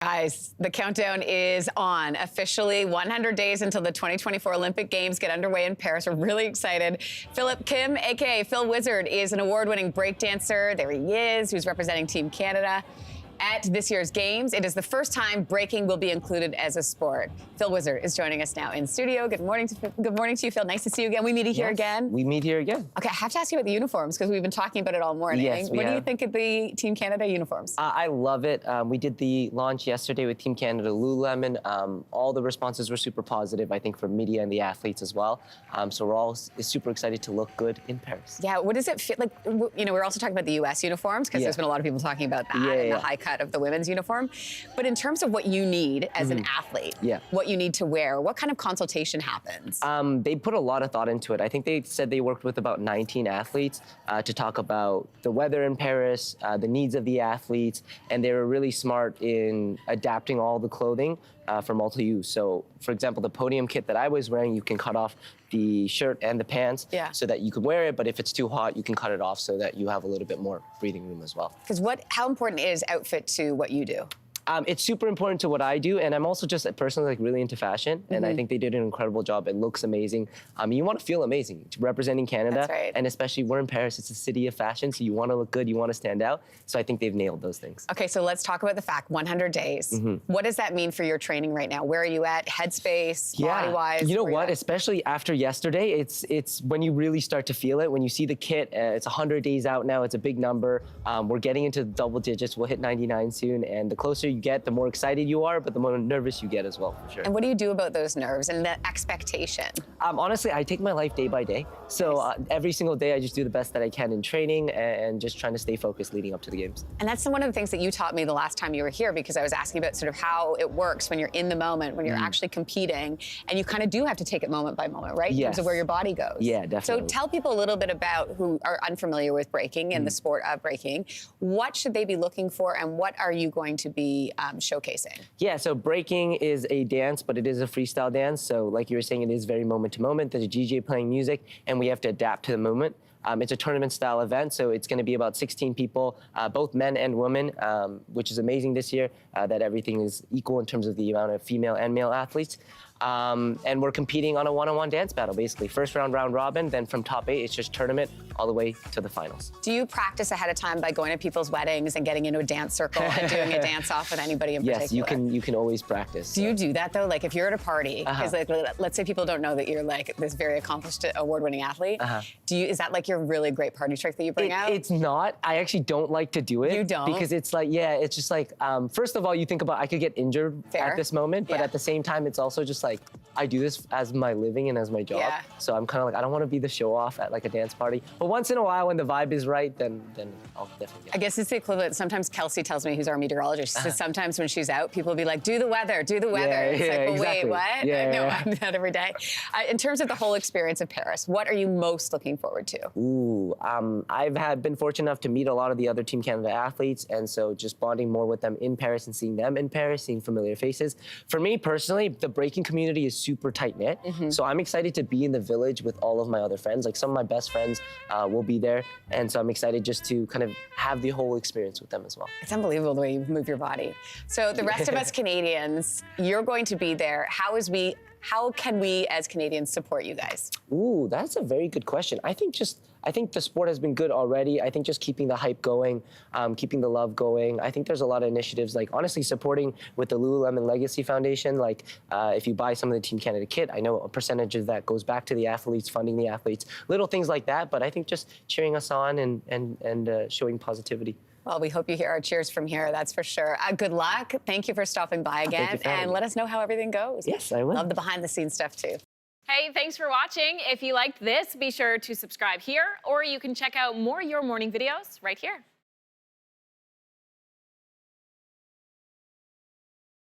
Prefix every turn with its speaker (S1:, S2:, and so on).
S1: Guys, the countdown is on. Officially 100 days until the 2024 Olympic Games get underway in Paris. We're really excited. Philip Kim, a.k.a. Phil Wizard, is an award-winning breakdancer. There he is, who's representing Team Canada at this year's Games. It is the first time breaking will be included as a sport. Phil Wizard is joining us now in studio. Good morning to you, Phil. Nice to see you again. We meet here again.
S2: We meet here again.
S1: Okay, I have to ask you about the uniforms because we've been talking about it all morning.
S2: Yes,
S1: what do you think of the Team Canada uniforms?
S2: I love it. We did the launch yesterday with Team Canada Lululemon. All the responses were super positive, I think, from media and the athletes as well. So we're all super excited to look good in Paris.
S1: Yeah, what does it feel like? You know, we're also talking about the U.S. uniforms because there's been a lot of people talking about that and the high cut of the women's uniform. But in terms of what you need as an athlete, what you need to wear, what kind of consultation happens?
S2: They put a lot of thought into it. I think they said they worked with about 19 athletes to talk about the weather in Paris, the needs of the athletes, and they were really smart in adapting all the clothing for multi-use. So, for example, the podium kit that I was wearing, you can cut off the shirt and the pants so that you can wear it, but if it's too hot, you can cut it off so that you have a little bit more breathing room as well.
S1: Because how important is outfit to what you do?
S2: It's super important to what I do, and I'm also just personally really into fashion, and I think they did an incredible job. It looks amazing. You want to feel amazing representing Canada,
S1: That's right.
S2: And especially we're in Paris. It's a city of fashion, so you want to look good, you want to stand out. So I think they've nailed those things.
S1: Okay, so let's talk about the fact, 100 days. What does that mean for your training right now? Where are you at, headspace, body-wise?
S2: You know what? Especially after yesterday, it's when you really start to feel it. When you see the kit, it's 100 days out now. It's a big number. We're getting into double digits. We'll hit 99 soon, and the closer you get, the more excited you are, but the more nervous you get as well, for sure.
S1: And what do you do about those nerves and the expectation?
S2: Honestly, I take my life day by day. So every single day, I just do the best that I can in training and just trying to stay focused leading up to the Games.
S1: And that's one of the things that you taught me the last time you were here, because I was asking about sort of how it works when you're in the moment, when you're actually competing, and you kind of do have to take it moment by moment, right? In terms of where your body goes.
S2: Yeah, definitely.
S1: So tell people a little bit about who are unfamiliar with breaking and the sport of breaking. What should they be looking for, and what are you going to be showcasing?
S2: Yeah, so breaking is a dance, but it is a freestyle dance. So like you were saying, it is very moment to moment. There's a DJ playing music, and we have to adapt to the moment. It's a tournament-style event, so it's going to be about 16 people, both men and women, which is amazing this year, that everything is equal in terms of the amount of female and male athletes. And we're competing on a one-on-one dance battle, basically. First round, round robin, then from top 8, it's just tournament all the way to the finals.
S1: Do you practice ahead of time by going to people's weddings and getting into a dance circle and doing a dance-off with anybody in particular?
S2: Yes, you can always practice.
S1: Do you do that, though? Like, if you're at a party, because like, let's say people don't know that you're like this very accomplished award-winning athlete, is that like your really great party trick that you bring out?
S2: It's not. I actually don't like to do it.
S1: You don't?
S2: Because it's like, it's just like, first of all, you think about I could get injured at this moment, but at the same time, it's also just like, I do this as my living and as my job. So I'm kind of like, I don't want to be the show off at like a dance party. But once in a while, when the vibe is right, then I'll definitely get it.
S1: I guess it's the equivalent. Sometimes Kelsey tells me, who's our meteorologist, she says sometimes when she's out, people will be like, do the weather, do the weather. It's like, well, wait, what? No, I do that every day. In terms of the whole experience of Paris, what are you most looking forward to?
S2: Ooh, I've been fortunate enough to meet a lot of the other Team Canada athletes, and so just bonding more with them in Paris and seeing them in Paris, seeing familiar faces. For me personally, the breaking community is super tight-knit, so I'm excited to be in the village with all of my other friends. Like some of my best friends will be there, and so I'm excited just to kind of have the whole experience with them as well.
S1: It's unbelievable the way you move your body. So the rest of us Canadians, you're going to be there. How can we as Canadians support you guys?
S2: Ooh, that's a very good question. I think the sport has been good already. I think just keeping the hype going, keeping the love going. I think there's a lot of initiatives, like honestly supporting with the Lululemon Legacy Foundation. Like if you buy some of the Team Canada kit, I know a percentage of that goes back to the athletes, funding the athletes, little things like that. But I think just cheering us on and showing positivity.
S1: Well, we hope you hear our cheers from here, that's for sure. Good luck. Thank you for stopping by again, and let us know how everything goes.
S2: Yes, I will.
S1: Love the behind-the-scenes stuff, too.
S3: Hey, thanks for watching. If you liked this, be sure to subscribe here, or you can check out more Your Morning videos right here.